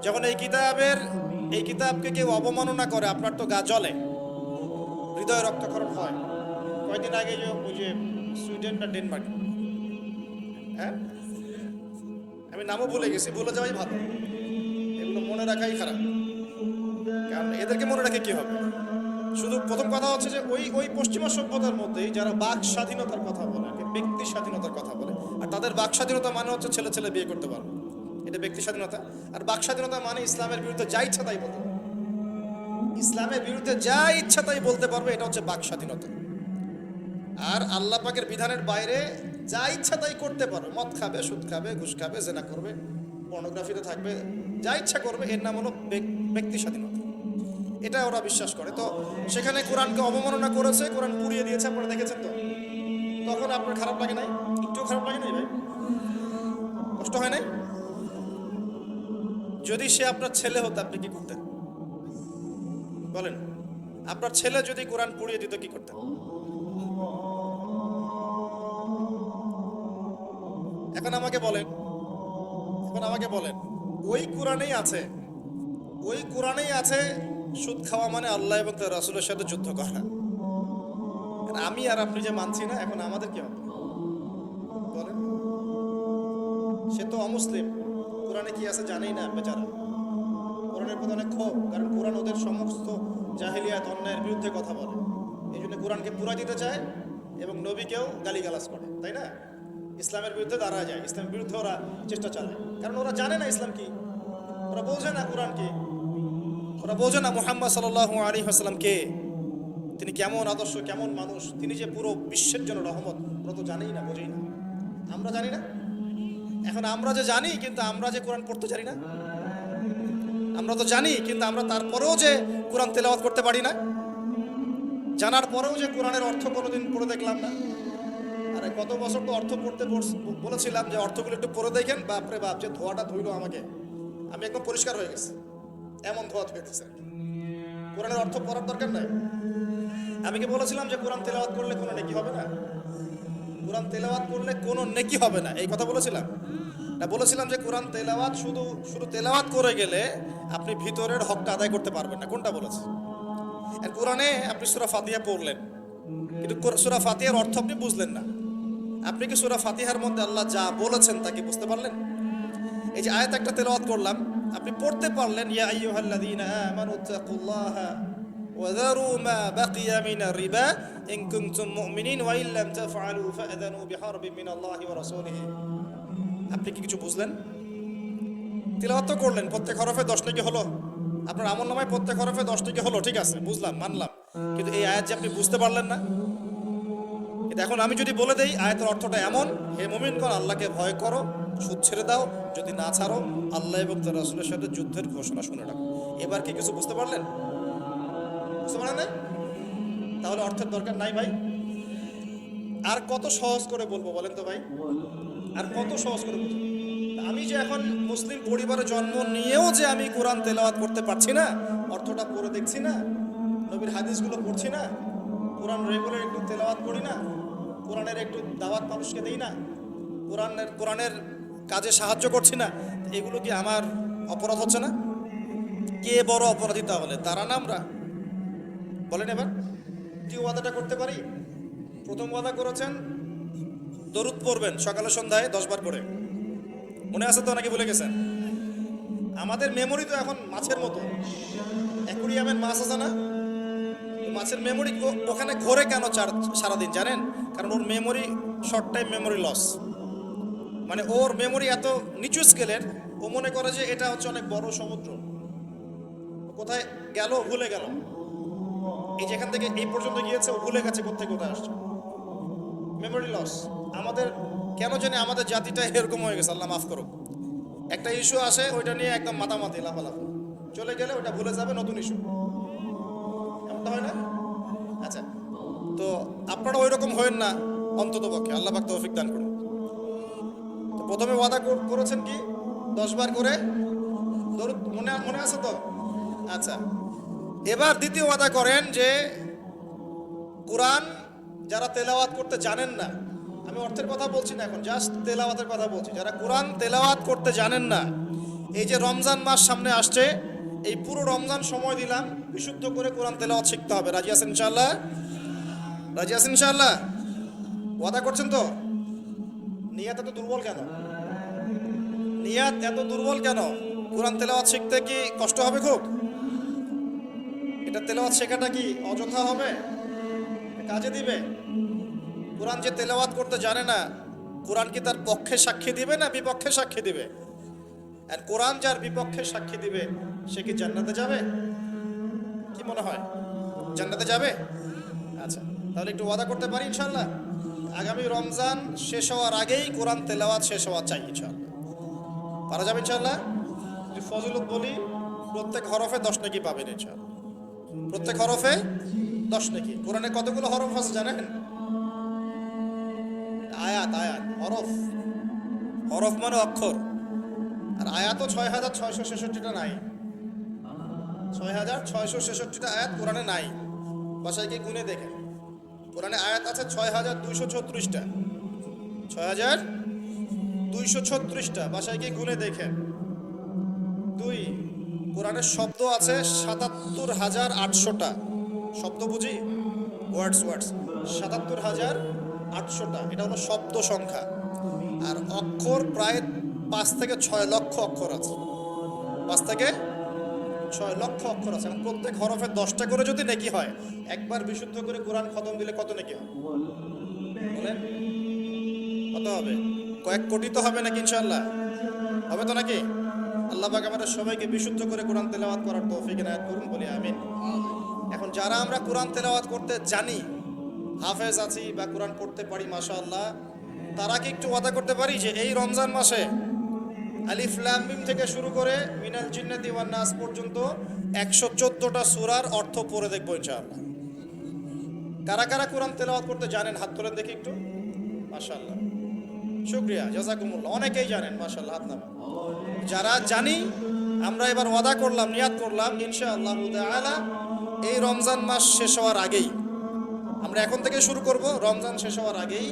S1: যখন এই কিতাবকে কেউ অবমাননা করে, আপনার তো গা জ্বলে, হৃদয় রক্তক্ষরণ হয়। কয়েকদিন আগে ওই যে সুইডেন না ডেনমার্ক, হ্যাঁ, আমি নামও ভুলে গেছি, ভুলে যাওয়াই ভালো। এগুলো মনে রাখাই খারাপ, কারণ এদেরকে মনে রাখে কি হবে? শুধু প্রথম কথা হচ্ছে যে ওই পশ্চিমা সভ্যতার মধ্যেই যারা বাক স্বাধীনতার কথা বলে, ব্যক্তি স্বাধীনতার কথা বলে, আর তাদের বাক স্বাধীনতা মানে হচ্ছে ছেলে ছেলে বিয়ে করতে পারবে, এটা ব্যক্তি স্বাধীনতা। আর বাক স্বাধীনতা মানে ইসলামের বিরুদ্ধে যা ইচ্ছা তাই বলতে পারবে, ইসলামের বিরুদ্ধে যা ইচ্ছা তাই বলতে পারবে, এটা হচ্ছে বাক স্বাধীনতা। আর আল্লাহ পাকের বিধানের বাইরে যা ইচ্ছা তাই করতে পারবে, মদ খাবে, সুদ খাবে, ঘুষ খাবে, জেনা করবে, পর্নোগ্রাফিতে থাকবে, যা ইচ্ছা করবে, এর নাম হলো ব্যক্তি স্বাধীনতা। এটা ওরা বিশ্বাস করে। তো সেখানে কোরআনকে অবমাননা করেছে, কোরআন পুড়িয়ে দিয়েছে, আপনারা দেখেছেন তো। তখন আপনার খারাপ লাগে নাই? একটু খারাপ লাগে নাই ভাই? কষ্ট হয় নাই? যদি সে আপনার ছেলে হতো, আপনি কি করতেন বলেন? আপনার ছেলে যদি কোরআন পুড়িয়ে দিত, কি করতেন? এখন আমাকে বলেন, ওই কোরআনেই আছে সুদ খাওয়া মানে আল্লাহ এবং তার রাসূলের সাথে যুদ্ধ করা। আমি আর আপনি যে মানছি না, এখন আমাদের কি হবে বলেন? সে তো অমুসলিম, কোরআনে কি আছে জানেই না বেচারা। কোরআনের প্রতি অনেক ক্ষোভ, কারণ কোরআন ওদের সমস্ত জাহিলিয়াত, অন্যায়ের বিরুদ্ধে কথা বলে। এই জন্য কোরআনকে পুরা দিতে চায় এবং নবীকেও গালিগালাজ করে, তাই না? ইসলামের বিরুদ্ধে দাঁড়া যায়, ইসলামের বিরুদ্ধে ওরা চেষ্টা চালায়, কারণ ওরা জানে না ইসলাম কি, ওরা বোঝে না কোরআন কি, ওরা বোঝে না মুহাম্মদ সাল্লাল্লাহু আলাইহি ওয়াসাল্লাম কে, তিনি কেমন আদর্শ, কেমন মানুষ, তিনি যে পুরো বিশ্বের জন্য রহমত, ওরা তো জানেই না, বোঝেই না। আমরা জানি না? এখন আমরা যে জানি, কিন্তু আমরা যে কোরআন পড়তে জানি না। আমরা তো জানি, কিন্তু আমরা তারপরেও যে কোরআন তেলাওয়াত করতে পারি না, জানার পরেও যে কোরআনের অর্থ কোনোদিন পড়ে দেখলাম না। আরে গত বছর তো অর্থ পড়তে বলেছিলাম যে অর্থগুলো একটু পড়ে দেখেন, বাপরে বাপ, যে ধোয়াটা ধুইল আমাকে, আমি একদম পরিষ্কার হয়ে গেছি, এমন ধোয়া ধুয়েছে। কোরআনের অর্থ পড়ার দরকার নাই। আমি কি বলেছিলাম যে কোরআন তেলাওয়াত করলে কোনো নেকি হবে না? কোরআন তেলাওয়াত করলে কোনো নেকি হবে না, এই কথা বলেছিলাম না? বলেছিলাম যে কোরআন তেলাওয়াত শুধু তেলাওয়াত করে গেলে আপনি ভিতরের হকটা আদায় করতে পারবেন না। কোনটা বলেছে? কোরআনে আপনি সূরা ফাতিহা পড়লেন, কিন্তু সূরা ফাতিহার অর্থ আপনি বুঝলেন না। আপনি কি সূরা ফাতিহার মধ্যে আল্লাহ যা বলেছেন তা কি বুঝতে পারলেন? এই যে আয়াত একটা তেলাওয়াত করলাম, আপনি পড়তে পারলেন, ইয়া আইয়ুহাল্লাযীনা আমানু তাকুল্লাহা ওয়া যারু মা বাকিয়া মিনার রিবা ইন কুনতুম মুমিনিন ওয়া ইল্লাম তাফআলু ফাআযানু বিহারবিন মিনাল্লাহি ওয়া রাসূলিহি। আপনি কি কিছু বুঝলেন? তেলাওয়াত তো করলেন, প্রত্যেক হরফে 10 নেকি হলো, আপনার আমলনামায় প্রত্যেক হরফে 10 নেকি হলো, ঠিক আছে, বুঝলাম, মানলাম, কিন্তু এই আয়াত যে আপনি বুঝতে পারলেন না। এটা এখন আমি যদি বলে দেই আয়াতের অর্থটা এমন, হে মুমিনগণ, আল্লাহকে ভয় করো, সুদ ছেড়ে দাও, যদি না ছাড়ো আল্লাহ এবং তার রাসূলের সাথে যুদ্ধের ঘোষণা শুনে রাখো। এবার কি কিছু বুঝতে পারলেন? বুঝতে পারলেন না? তাহলে অর্থের দরকার নাই ভাই। আর কত সহজ করে বলবো বলেন তো ভাই? আর কত সহজ করে বলবো? আমি যে এখন মুসলিম পরিবারে জন্ম নিয়েও যে আমি কোরআন তেলাওয়াত করতে পারছি না, অর্থটা পড়ে দেখছি না, নবীর হাদিসগুলো পড়ছি না, কোরআন রেগুলার একটু তেলাওয়াত করি না, কোরআনের একটু দাওয়াত মানুষকে দেই না, কোরআনের কাজে সাহায্য করছি না, এগুলো কি আমার অপরাধ হচ্ছে না? কে বড় অপরাধী তাহলে? তারা না আমরা? বলেন এবার, দ্বিতীয় ওয়াদাটা করতে পারি? প্রথম ওয়াদা করেছেন দরুদ পড়বেন সকালে সন্ধ্যায় 10 বার করে, মনে আছে তো নাকি ভুলে গেছেন? আমাদের মেমোরি তো এখন মাছের মতো, অ্যাকুরিয়ামের মাছ আছে না, মাছের মেমোরি ওখানে ঘোরে কেন সারাদিন জানেন? কারণ ওর memory short time memory loss, মানে ওর মেমোরি এত নিচু স্কেলের, ও মনে করে যে এটা হচ্ছে অনেক বড় সমুদ্র, কোথায় গেল ভুলে গেল, এই যেখান থেকে এই পর্যন্ত গিয়েছে ও ভুলে গেছে কোথায় কোথায় আসছে, মেমোরি লস। আমাদের কেন জানি আমাদের জাতিটা এরকম হয়ে গেছে, আল্লাহ মাফ করুক। একটা ইস্যু আসে ওইটা নিয়ে একদম মাতামাতি লাফালাফি, চলে গেলে ওটা ভুলে যাবে, নতুন ইস্যু, এমনটা হয় না? আচ্ছা, তো আপনারা ওই রকম হয়েন না অন্তত পক্ষে, আল্লাহ পাক তৌফিক দান করুন। তো প্রথমে ওয়াদা করেছেন কি 10 বার করে দরুদ, মনে আছে তো? আচ্ছা, এবার দ্বিতীয় ওয়াদা করেন যে কোরআন যারা তেলাওয়াত করতে জানেন না, আমি অর্থের কথা বলছি না এখন, জাস্ট তেলাওয়াতের কথা বলছি, যারা কোরআন তেলাওয়াত করতে জানেন না, এই যে রমজান মাস সামনে আসছে, এই পুরো রমজান সময় দিলাম বিশুদ্ধ করে কোরআন তেলাওয়াত শিখতে হবে। রাজি আছেন ইনশাআল্লাহ? রাজি আছেন ইনশাআল্লাহ? ওয়াদা করছেন তো? নিয়াত এত দুর্বল কেন? নিয়াত এত দুর্বল কেন? কোরআন তেলাওয়াত শিখতে কি কষ্ট হবে খুব? এটা তেলাওয়াত শেখাটা কি অযথা হবে? কাজে দিবে? কোরআন যে তেলাওয়াত করতে জানে না, কোরআন কি তার পক্ষে সাক্ষী দিবে না বিপক্ষে সাক্ষী দিবে? আর কোরআন যার বিপক্ষে সাক্ষী দিবে সে কি জান্নাতে যাবে? কি মনে হয়, জান্নাতে যাবে? আচ্ছা, তাহলে একটু ওয়াদা করতে পারি ইনশাআল্লাহ, আগামী রমজান শেষ হওয়ার আগেই কোরআন তেলাওয়াত শেষ হওয়া চাই ইনশাআল্লাহ। পারা যাবে ইনশাআল্লাহ? যদি ফজিলত বলি, প্রত্যেক হরফে 10 নেকি পাবেন ইনশাআল্লাহ, প্রত্যেক হরফে 10 নেকি। কোরআনে কতগুলো হরফ আছে জানেন? আয়াত, আয়াত, হরফ, হরফ মানে অক্ষর, আর আয়াতও 6666টা নাই, 6666টা আয়াত কোরআনে নাই, বাসায় গিয়ে গুনে দেখেন। কোরআনে আয়াত আছে 6236টা, 6236টা, বাসায় গিয়ে গুনে দেখেন। 2, কোরআনের শব্দ আছে 77,800টা, শব্দ বুঝি, ওয়ার্ডস 77,800টা, এটা হলো শব্দ সংখ্যা। আর অক্ষর প্রায় 5 থেকে 6 লক্ষ অক্ষর আছে, 5 থেকে 6 লক্ষ অক্ষর আছে। প্রত্যেক হরফে 10টা করে যদি নেকি হয়, একবার বিশুদ্ধ করে কোরআন খতম দিলে কত নেকি হয় বলেন? কত হবে? কয়েক কোটি তো হবে নাকি ইনশাআল্লাহ? হবে তো নাকি? আল্লাহ পাক আমাদের সবাইকে বিশুদ্ধ করে কোরআন তেলাওয়াত করার তৌফিক এনায়েত করুন, বলি আমিন। এখন যারা আমরা কোরআন তেলাওয়াত করতে জানি, হাফেজ আছি বা কোরআন পড়তে পারি মাশাআল্লাহ, তারা কি একটু ওয়াদা করতে পারি যে এই রমজান মাসে আলিফ লাম মিম থেকে শুরু করে মিনাল জিন্নাতি ওয়ান নাস পর্যন্ত 114টা সূরার অর্থ পড়ে দেখবো ইনশাআল্লাহ? কারা কারা কোরআন তেলাওয়াত করতে জানেন হাত তোলেন দেখি একটু, মাশাআল্লাহ, শুকরিয়া, জাযাকুমুল্লাহ, অনেকেই জানেন মাশাআল্লাহ, হাত নামান। যারা জানি, আমরা এবার ওয়াদা করলাম, নিয়াত করলাম ইনশাআল্লাহ তাআলা এই রমজান মাস শেষ হওয়ার আগেই, আমরা এখন থেকে শুরু করব, রমজান শেষ হওয়ার আগেই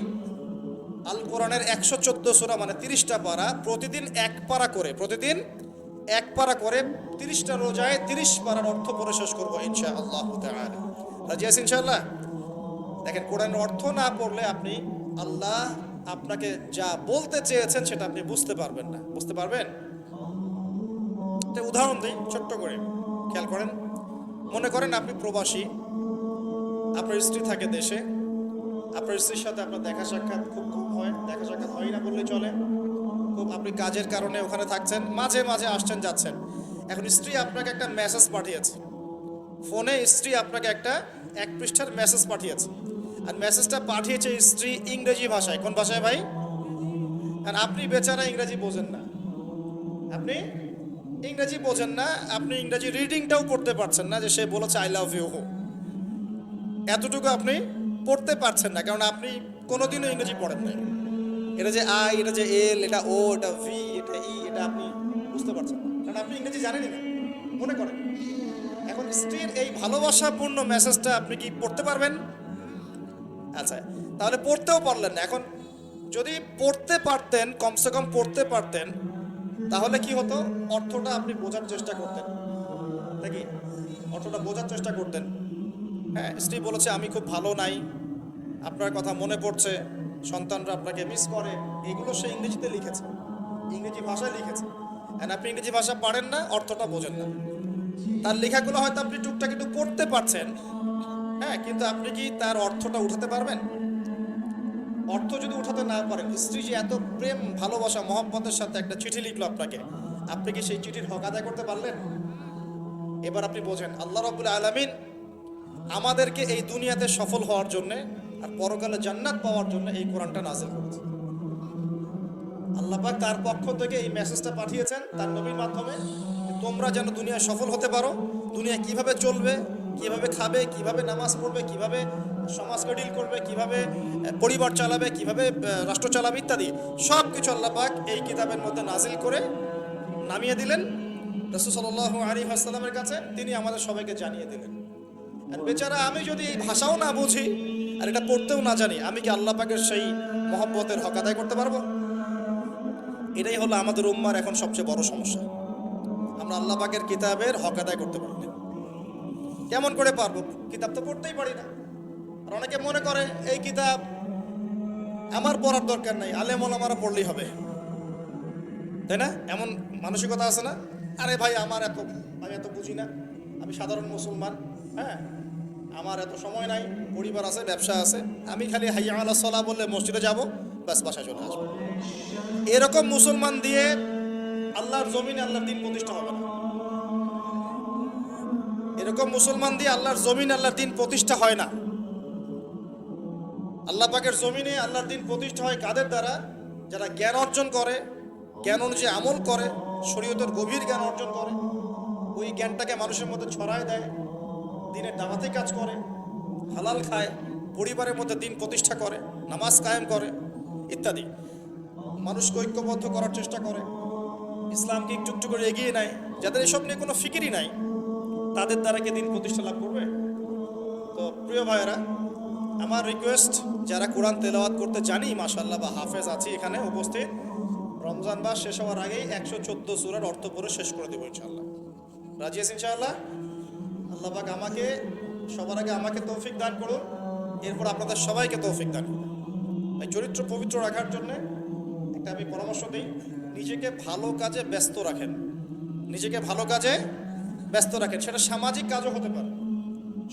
S1: আল কোরআনের 114 সূরা মানে 30টা পারা, প্রতিদিন 1 পারা করে, প্রতিদিন 1 পারা করে 30টা রোজায় 30 পারার অর্থ পড়ে শেষ করবো ইনশাআল্লাহ তাআলা। রাজি আছেন ইনশাআল্লাহ? দেখেন, কোরআনের অর্থ না পড়লে আপনি আল্লাহ আপনাকে যা বলতে চেয়েছেন সেটা আপনি বুঝতে পারবেন না। বুঝতে পারবেন? একটা উদাহরণ দিই ছোট্ট করে, খেয়াল করেন। মনে করেন আপনি প্রবাসী, আপনার স্ত্রী থাকে দেশে, আপনার স্ত্রীর সাথে আপনার দেখা সাক্ষাৎ খুব কম হয়, দেখা সাক্ষাৎ হয় না বললে চলে, খুব আপনি কাজের কারণে ওখানে থাকছেন, মাঝে মাঝে আসছেন যাচ্ছেন। এখন স্ত্রী আপনাকে একটা মেসেজ পাঠিয়েছে, ফোনে স্ত্রী আপনাকে একটা 1 পৃষ্ঠার মেসেজ পাঠিয়েছে, আর মেসেজটা পাঠিয়েছে স্ত্রী ইংরেজি ভাষায়। কোন ভাষায় ভাই? আর আপনি বেচারা ইংরেজি বোঝেন না, আপনি ইংরেজি বোঝেন না, আপনি ইংরেজি রিডিংটাও পড়তে পারছেন না, যে সে বলেছে আই লাভ ইউ, এতটুকু আপনি পড়তে পারছেন না, কারণ আপনি কোনোদিনও ইংরেজি পড়েন নাই। এটা যে আই, এটা যে এল, এটা ও, এটা ভি, এটা ই, এটা আপনি বুঝতে পারছেন না, কারণ আপনি ইংরেজি জানেনই না, মনে করেন। এখন স্ত্রীর এই ভালোবাসাপূর্ণ মেসেজটা আপনি কি পড়তে পারবেন? আচ্ছা, তাহলে পড়তেও পারলেন না। এখন যদি পড়তে পারতেন, কমসে কম পড়তে পারতেন, তাহলে কি হতো? অর্থটা আপনি বোঝার চেষ্টা করতেন নাকি? অর্থটা বোঝার চেষ্টা করতেন। হ্যাঁ, স্ত্রী বলেছে আমি খুব ভালো নাই, আপনার কথা মনে পড়ছে, সন্তানরা আপনাকে মিস করে, এগুলো সে ইংরেজিতে লিখেছে, ইংরেজি ভাষায় লিখেছে। আর আপনি ইংরেজি ভাষা পারেন না, অর্থটা বোঝেন না। তার লেখাগুলো হয়তো আপনি টুকটাক একটু পড়তে পারছেন, হ্যাঁ, কিন্তু আপনি কি তার অর্থটা উঠাতে পারবেন? অর্থ যদি উঠাতে না পারেন, স্ত্রী যে এত প্রেম ভালোবাসা মহব্বতের সাথে একটা চিঠি লিখলো আপনাকে, আপনি কি সেই চিঠির হক আদায় করতে পারলেন? এবার আপনি বোঝেন আল্লাহ রাব্বুল আলামিন আমাদেরকে এই দুনিয়াতে সফল হওয়ার জন্য আর পরকালে জান্নাত পাওয়ার জন্য এই কোরআনটা নাযিল করেছে। আল্লাহ পাক তার পক্ষ থেকে এই মেসেজটা পাঠিয়েছেন তার নবীর মাধ্যমে, তোমরা যেন দুনিয়ায় সফল হতে পারো, দুনিয়া কিভাবে চলবে, কিভাবে খাবে, কিভাবে নামাজ পড়বে, কিভাবে সমাজকে ডিল করবে, কিভাবে পরিবার চালাবে, কিভাবে রাষ্ট্র চালাবে ইত্যাদি সব কিছু আল্লাহ পাক এই কিতাবের মধ্যে নাজিল করে নামিয়ে দিলেন রাসূল সাল্লাল্লাহু আলাইহি ওয়াসাল্লামের কাছে, তিনি আমাদের সবাইকে জানিয়ে দিলেন। আর বেচারা আমি যদি এই ভাষাও না বুঝি আর এটা পড়তেও না জানি, আমি কি আল্লাহ পাকের সেই মহব্বতের হক আদায় করতে পারবো? এটাই হলো আমাদের উম্মার এখন সবচেয়ে বড় সমস্যা। আমরা আল্লাহ পাকের কিতাবের হক আদায় করতে পারি না। কেমন করে পারবো? কিতাব তো পড়তেই পারি না। আর অনেকে মনে করে এই কিতাব আমার পড়ার দরকার নাই, আলেম ওলামারা পড়লেই হবে, তাই না? এমন মানসিকতা আছে না? আরে ভাই আমি এত বুঝি না, আমি সাধারণ মুসলমান, হ্যাঁ, আমার এত সময় নাই, পরিবার আছে, ব্যবসা আছে, আমি খালি হাইয়া আলা সালাহ বললে মসজিদে যাব, ব্যাস বাসায় চলে আসবো। এরকম মুসলমান দিয়ে আল্লাহর জমিনে আল্লাহর দিন প্রতিষ্ঠা হবে না। এরকম মুসলমান দিয়ে আল্লাহর জমিনে আল্লাহর দিন প্রতিষ্ঠা হয় না। আল্লাহ পাকের জমিনে আল্লাহর দিন প্রতিষ্ঠা হয় কাদের দ্বারা? যারা জ্ঞান অর্জন করে, জ্ঞান অনুযায়ী আমল করে, শরীয়তের গভীর জ্ঞান অর্জন করে, ওই জ্ঞানটাকে মানুষের মধ্যে ছড়ায় দেয়, দিনের দাওয়াতে কাজ করে, হালাল খায়, পরিবারের মধ্যে দিন প্রতিষ্ঠা করে, নামাজ কায়েম করে ইত্যাদি, মানুষকে ঐক্যবদ্ধ করার চেষ্টা করে, ইসলামকে একটু একটু করে এগিয়ে নেয়। যাদের এসব নিয়ে কোনো ফিকিরই নাই, তাদের দ্বারা কি দিন প্রতিষ্ঠা লাভ করবে? তো প্রিয় ভাইয়েরা, আমার রিকোয়েস্ট, যারা কোরআন তেলাওয়াত করতে জানি মাশাআল্লাহ বা হাফেজ আছি এখানে উপস্থিত, রমজান মাস শেষ হওয়ার আগেই 114 সূরার অর্থ পড়ে শেষ করে দেবো ইনশাআল্লাহ। রাজি আছেন ইনশাআল্লাহ? আল্লাহ পাক সবার আগে আমাকে তৌফিক দান করুন, এরপর আপনাদের সবাইকে তৌফিক দান করুন। তাই চরিত্র পবিত্র রাখার জন্য একটা আমি পরামর্শ দিই, নিজেকে ভালো কাজে ব্যস্ত রাখেন। নিজেকে ভালো কাজে ব্যস্ত রাখেন, সেটা সামাজিক কাজও হতে পারে।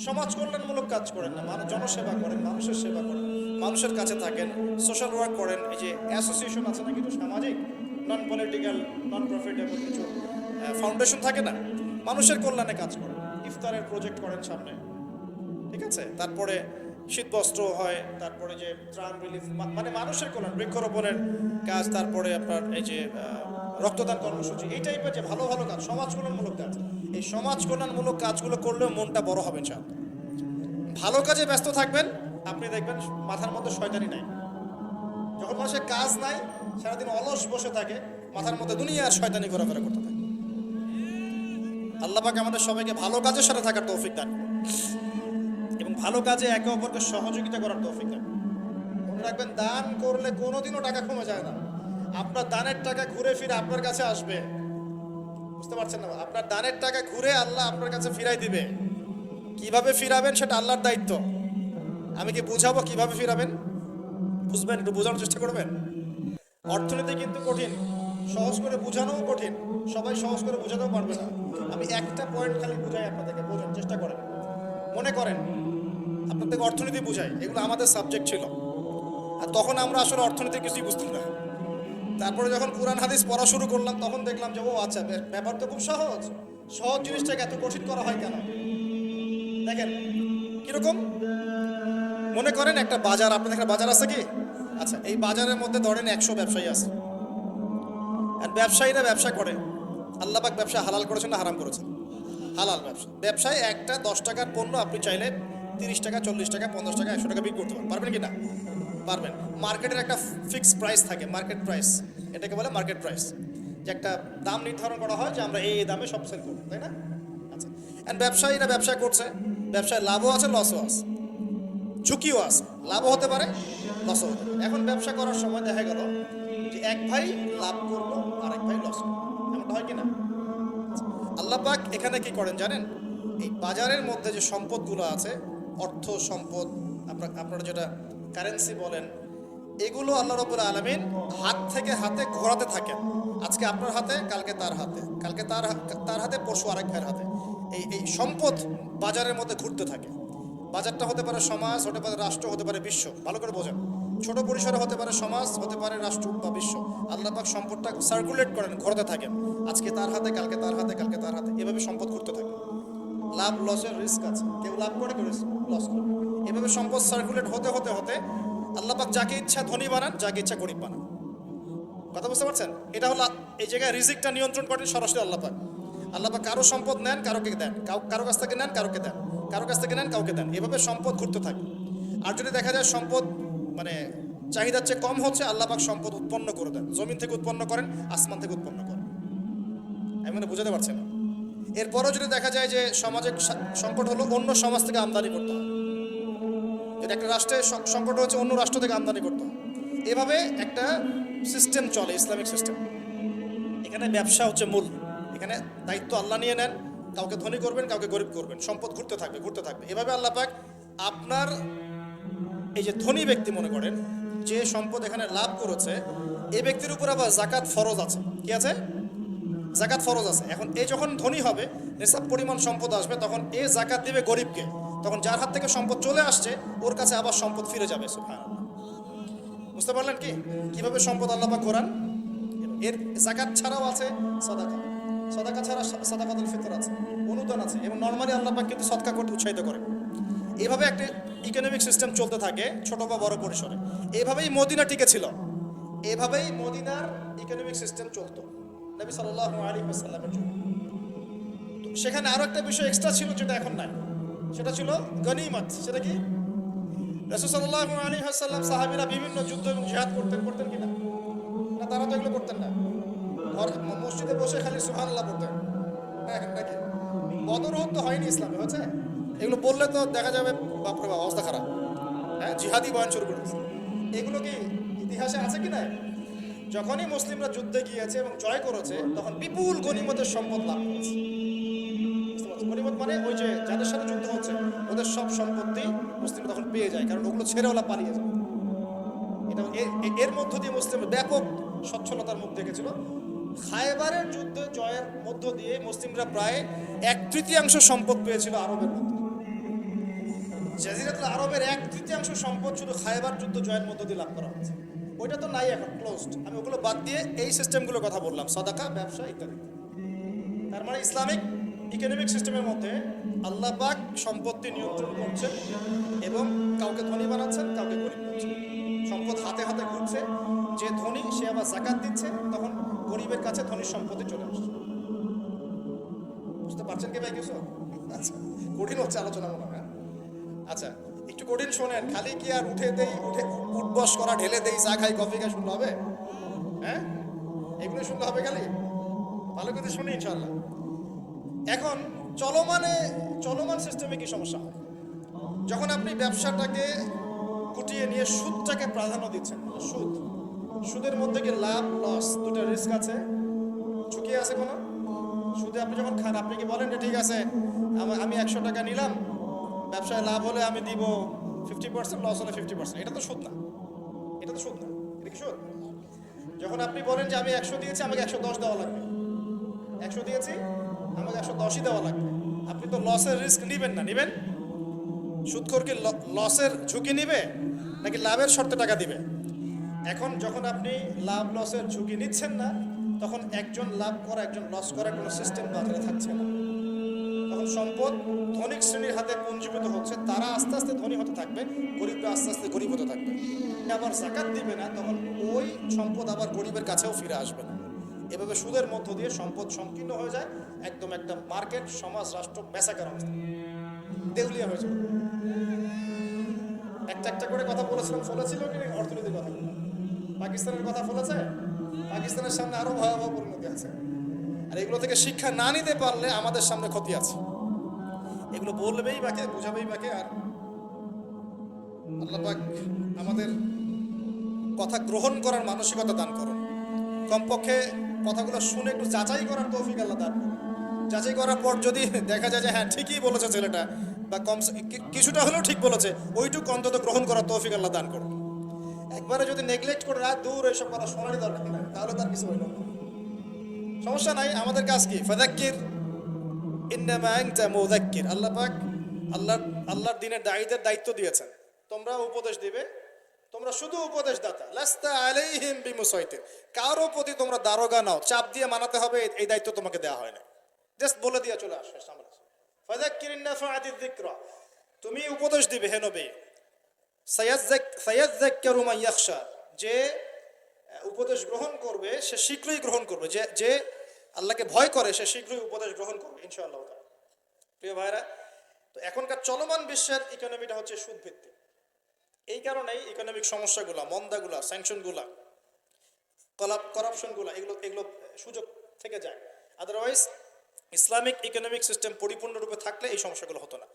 S1: সমাজ কল্যাণমূলক কাজ করেন না, জনসেবা করেন, মানুষের সেবা করেন, মানুষের কাছে থাকেন, সোশ্যাল ওয়ার্ক করেন। এই যে অ্যাসোসিয়েশন আছে না কিছু সামাজিক, নন পলিটিক্যাল, নন প্রফিটেবল কিছু ফাউন্ডেশন থাকে না, মানুষের কল্যাণে কাজ করেন, ইফতারের প্রজেক্ট করেন সামনে, ঠিক আছে? তারপরে শীতবস্ত্র হয়, তারপরে যে ত্রাণ রিলিফ, মানে মানুষের কল্যাণ, বৃক্ষরোপণের কাজ, তারপরে আপনার এই যে রক্তদান কর্মসূচি, এই টাইপের যে ভালো ভালো কাজ, সমাজ কল্যাণমূলক কাজ, এই সমাজ কল্যাণমূলক কাজগুলো করলেও মনটা বড় হবে ইনশাআল্লাহ। ভালো কাজে ব্যস্ত থাকবেন, আপনি দেখবেন মাথার মধ্যে শয়তানি নাই। যখন মানুষের কাজ নাই, সারাদিন অলস বসে থাকে, মাথার মধ্যে দুনিয়ার শয়তানি ঘোরাফেরা করতে থাকে। আল্লাহ পাক আমাদের সবাইকে ভালো কাজের সাথে থাকার তৌফিক দান এবং ভালো কাজে একে অপরকে সহযোগিতা করার তৌফিক দান। মনে রাখবেন, দান করলে কোনোদিনও টাকা কমে যায় না। আপনার দানের টাকা ঘুরে ফিরে আপনার কাছে আসবে, বুঝতে পারছেন না? আপনার দানের টাকা ঘুরে আল্লাহ আপনার কাছে ফিরাই দিবে। কিভাবে ফিরাবেন সেটা আল্লাহর দায়িত্ব। আমি কি বুঝাবো কিভাবে ফিরাবেন? বুঝবেন, একটু বোঝানোর চেষ্টা করবেন। অর্থনীতি কিন্তু কঠিন, সহজ করে বোঝানোও কঠিন, সবাই সহজ করে বোঝাতেও পারবে না। আমি একটা পয়েন্ট খালি বুঝাই আপনাদেরকে, বোঝার চেষ্টা করেন। মনে করেন আপনাদেরকে অর্থনীতি বুঝাই, এগুলো আমাদের সাবজেক্ট ছিল, আর তখন আমরা আসলে অর্থনীতি কিছুই বুঝতাম না। তারপরে যখন কোরআন হাদিস পড়া শুরু করলাম, তখন দেখলাম যে ও আচ্ছা, ব্যাপার তো খুব সহজ। সহজ জিনিসটাকে এত কঠিন করা হয় কেন? দেখেন কিরকম, মনে করেন একটা বাজার, আপনাদের এখানে বাজার আছে কি? আচ্ছা, এই বাজারের মধ্যে ধরেন 100 ব্যবসায়ী আছে, আর ব্যবসায়ীরা ব্যবসা করে। আল্লাহ পাক ব্যবসা হালাল করেছেন না হারাম করেছেন? হালাল ব্যবসা। ব্যবসায় একটা 10 টাকার পণ্য আপনি চাইলে 30 টাকা, 40 টাকা, 50 টাকা, 100 টাকা বিক্রি করতে পারবেন কি না? পারবেন। মার্কেটের একটা ফিক্স প্রাইস থাকে, মার্কেট প্রাইস, এটাকে বলে মার্কেট প্রাইস, যে একটা দাম নির্ধারণ করা হয় যে আমরা এই দামে সব সেল করবো, তাই না? আচ্ছা, অ্যান্ড ব্যবসায়ীরা ব্যবসা করছে, ব্যবসায় লাভও আছে, লসও আছে, ঝুঁকিও আছে, লাভও হতে পারে, লসও হতে পারে। এখন ব্যবসা করার সময় দেখা গেল যে এক ভাই লাভ করলো, আরেক ভাই লস করলো, এমনটা হয় কিনা? আল্লাহ পাক এখানে কি করেন জানেন? এই বাজারের মধ্যে যে সম্পদগুলো আছে, অর্থ সম্পদ, আপনারা যেটা কারেন্সি বলেন, এগুলো আল্লাহ রাব্বুল আলামিন হাত থেকে হাতে ঘোরাতে থাকেন। আজকে আপনার হাতে, কালকে তার হাতে, কালকে তার হাতে, পরশু আরেক ভাইয়ের হাতে। এই সম্পদ বাজারের মধ্যে ঘুরতে থাকে। বাজারটা হতে পারে সমাজ, হতে পারে রাষ্ট্র, হতে পারে বিশ্ব। ভালো করে বোঝেন, ছোট পরিসরে হতে পারে সমাজ, হতে পারে রাষ্ট্র বা বিশ্ব। আল্লাহ পাক সম্পদটা সার্কুলেট করেন, ঘোরাতে থাকেন। আজকে তার হাতে, কালকে তার হাতে, কালকে তার হাতে, এভাবে সম্পদ ঘুরতে থাকে। লাভ লসের রিস্ক আছে, কেউ লাভ করে, কেউ লস করে। এভাবে সম্পদ সার্কুলেট হতে হতে হতে আল্লাহ পাক যাকে ইচ্ছা ধনী বানান, যাকে ইচ্ছা গরিব বানান। কথা বুঝতে পারছেন? এটা হলো এই জায়গায় রিজিকটা নিয়ন্ত্রণ করেন সরাসরি আল্লাহ পাক। আল্লাহ পাক কারো সম্পদ নেন, কারোকে দেন, কারো কাছ থেকে নেন, কারোকে দেন, কারো কাছ থেকে নেন, কাউকে দেন। এভাবে সম্পদ ঘুরতে থাকে। আর যদি দেখা যায় সম্পদ মানে চাহিদার চেয়ে কম হচ্ছে, আল্লাহ পাক সম্পদ উৎপন্ন করে দেন। জমিন থেকে উৎপন্ন করেন, আসমান থেকে উৎপন্ন করেন। আমি মানে বুঝাতে পারছি না। এরপরও যদি দেখা যায় যে সমাজে সংকট হলো, অন্য সমাজ থেকে আমদানি করতে হয়। যদি একটা রাষ্ট্রের সংকট হচ্ছে, অন্য রাষ্ট্র থেকে আমদানি করতে হয়। এভাবে একটা সিস্টেম চলে, ইসলামিক সিস্টেম। এখানে ব্যবসা হচ্ছে মূল। এখানে দায়িত্ব আল্লাহ নিয়ে নেন, কাউকে ধনী করবেন, কাউকে গরিব করবেন। সম্পদ ঘুরতে থাকবে, ঘুরতে থাকবে। এভাবে আল্লাহ পাক আপনার এই যে ধনী ব্যক্তি মনে করেন, যে সম্পদ এখানে লাভ করেছে, এই ব্যক্তির উপর আবার জাকাত ফরজ আছে। কি আছে? জাকাত ফরজ আছে। এখন এই যখন ধনী হবে, নিসাব পরিমাণ সম্পদ আসবে, তখন এ জাকাত দিবে গরিবকে। তখন যার হাত থেকে সম্পদ চলে আসছে, ওর কাছে আবার সম্পদ ফিরে যাবে। সুবহানাল্লাহ। বুঝতে পারলেন কি কিভাবে সম্পদ আল্লাহ পাক ঘোরান? এর জাকাত ছাড়াও আছে সাদাকা। সাদাকা ছাড়া সাদাকাতুল ফিতর আছে, অনুদান আছে, এবং নরমালি আল্লাহ পাক কিন্তু সদকা করতে উৎসাহিত করে। এইভাবে একটা ইকোনমিক সিস্টেম চলতে থাকে, ছোট বা বড় পরিসরে। এইভাবেই মদিনা টিকে ছিল। এইভাবেই মদিনার ইকোনমিক সিস্টেম চলতো নবী সাল্লাল্লাহু আলাইহি ওয়াসাল্লামের যুগে। তো সেখানে আরো একটা বিষয় এক্সট্রা ছিল, যেটা এখন নাই। সেটা ছিল গনিমত। সেটা কি? রাসূল সাল্লাল্লাহু আলাইহি ওয়াসাল্লাম সাহাবীরা বিভিন্ন যুদ্ধ এবং জিহাদ করতেন কিনা? না, তারা তো এগুলো করতেন না। মসজিদে বসে খালি সুবহানাল্লাহ পড়তেন। হ্যাঁ নাকি? বদর তো হয়নি ইসলামে, হয়েছে? এগুলো বললে তো দেখা যাবে বাপরে বাপ, অবস্থা খারাপ। হ্যাঁ, জিহাদি বয়ান শুরু করেছে। এগুলো কি ইতিহাসে আছে কি না? যখনই মুসলিমরা যুদ্ধে গিয়েছে এবং জয় করেছে, তখন বিপুল গনিমতের সম্পদ লাভ করেছে। বুঝতে পারছেন? গনিমত মানে ওই যে যাদের সাথে যুদ্ধ হচ্ছে, ওদের সব সম্পত্তি মুসলিমরা তখন পেয়ে যায়, কারণ ওগুলো ছেড়ে ওরা পালিয়ে যায়। এটা এর মধ্য দিয়ে মুসলিম ব্যাপক সচ্ছলতার মুখ দেখেছিল। খায়বারের যুদ্ধে জয়ের মধ্য দিয়ে মুসলিমরা প্রায় 1/3 সম্পদ পেয়েছিল আরবের মধ্যে। জাজিরাতুল আরবের 1/3 সম্পদ শুধু খায়বার যুদ্ধ জয়ের মধ্য দিয়ে লাভ করা হয়েছে। ওইটা তো নাই, এখন ক্লোজড। আমি ওগুলো বাদ দিয়ে এই সিস্টেমগুলোর কথা বললাম, সাদাকা, ব্যবসা ইত্যাদি। তার মানে ইসলামিক ইকোনমিক সিস্টেমের মধ্যে আল্লাহ পাক সম্পত্তি নিয়ন্ত্রণ করছেন এবং কাউকে ধনী বানাচ্ছেন, কাউকে গরিব করছেন। সম্পদ হাতে হাতে ঘুরছে। যে ধনী সে আবার জাকাত দিচ্ছে, তখন গরিবের কাছে ধনীর সম্পত্তি চলে আসছে। বুঝতে পারছেন কি ভাই কিছু? আচ্ছা, কঠিন হচ্ছে আলোচনা মনে হয়। আচ্ছা, একটু কঠিন শোনেন। খালি কি আর উঠে উঠবস করা, ঢেলে দেই, চা খাই, কফি খাই শুনলে হবে? হ্যাঁ, এগুলো শুনলে হবে খালি? ভালো করে শুনি ইনশাআল্লাহ। এখন চলমান সিস্টেমে কি সমস্যা হয়? যখন আপনি ব্যবসাটাকে গুটিয়ে নিয়ে সুদটাকে প্রাধান্য দিচ্ছেন। সুদের মধ্যে কি লাভ লস দুটো রিস্ক আছে, ঝুঁকি আছে কোনো? সুদে আপনি যখন খান, আপনি কি বলেন যে ঠিক আছে আমি 100 টাকা নিলাম, ব্যবসায় লাভ হলে আমি দিব 50%, লস হলে 50%। এটা তো সুদ না। এটা কি সুদ? যখন আপনি বলেন যে আমি 100 দিয়েছি, আমাকে 110 দেওয়া লাগবে, 100 দিয়েছি আমাকে 110ই দেওয়া লাগবে, আপনি তো লসের রিস্ক নিবেন না। নিবেন? সুদখোর কি লসের ঝুঁকি নিবে নাকি লাভের শর্তে টাকা দিবে? এখন যখন আপনি লাভ লসের ঝুঁকি নিচ্ছেন না, তখন একজন লাভ করা একজন লস করার কোনো সিস্টেম বাজারে থাকছে না। তখন সম্পদ ধনিক শ্রেণীর হাতে পুঞ্জীভূত হচ্ছে। তারা আস্তে আস্তে ধনী হতে থাকবে, গরিবরা আস্তে আস্তে গরিব হতে থাকবে। আবার জাকাত দিবে না, তখন ওই সম্পদ আবার গরিবের কাছেও ফিরে আসবে না। এভাবে সুদের মধ্য দিয়ে সম্পদ সংকীর্ণ হয়ে যায়। একদম একটা মার্কেট, সমাজ, রাষ্ট্র মেসাকার অবস্থা, দেউলিয়া হয়ে যাবে। একটা করে কথা বলেছিলাম, ফলেছিল কি অর্থনীতির কথা? পাকিস্তানের কথা ফলেছে? পাকিস্তানের সামনে আরো ভয়াবহ পরিণতি আছে। আর এগুলো থেকে শিক্ষা না নিতে পারলে আমাদের সামনে ক্ষতি আছে। এগুলো বলবেই বাকে, বুঝাবেই বাকে। আর আল্লাহ পাক আমাদের কথা গ্রহণ করার মানসিকতা দান করুন। কমপক্ষে কথাগুলো শুনে একটু যাচাই করার তৌফিক আল্লাহ দান করুন। যাচাই করার পর যদি দেখা যায় যে হ্যাঁ ঠিকই বলেছে ছেলেটা, বা কম কিছুটা হলেও ঠিক বলেছে, ওইটুকু অন্তত গ্রহণ করার তৌফিক আল্লাহ দান করুন। একবারে যদি নেগলেক্ট করে রাত দূর এইসব কথা শোনারই দরকার নাই, তাহলে তার কিছু হইল না। সমস্যা নাই, আমাদের কাজ কি? ফাযাক্কির ইন্নামা আনতা মুযাক্কির। আল্লাহ পাক আল্লাহ আল্লাহর দ্বীনের দায়ীদের দায়িত্ব দিয়েছেন, তোমরা উপদেশ দিবে, তোমরা শুধু উপদেশদাতা। লাস্তা আলাইহিম বিমুসাইতির, কারো প্রতি তোমরা দারোগা নাও, চাপ দিয়ে মানাতে হবে এই দায়িত্ব তোমাকে দেওয়া হয় না। জাস্ট বলে দিয়ে চলে আসো সামনে। ফাযাক্কির ইন্নাফাআতিয যিকরা, তুমি উপদেশ দিবে হে নবী। সায়াযাক্কারু মান ইয়াখশা, যে উপদেশ গ্রহণ করবে সে শীঘ্রই গ্রহণ করবে, যে যে আল্লাহকে ভয় করে সে শীঘ্রই উপদেশ গ্রহণ করবে ইনশাআল্লাহ তাআলা। প্রিয় ভাইরা, তো এখনকার চলমান বিশ্বের ইকোনমিটা হচ্ছে সুদ ভিত্তিক। এই কারণেই ইকোনমিক সমস্যাগুলা, মন্দাগুলা, স্যাংশনগুলা, করাপশনগুলা, এগুলো এগুলো সুযোগ থেকে যায়। আদারওয়াইজ ইসলামিক ইকোনমিক সিস্টেম পরিপূর্ণরূপে থাকলে এই সমস্যাগুলো হতো না।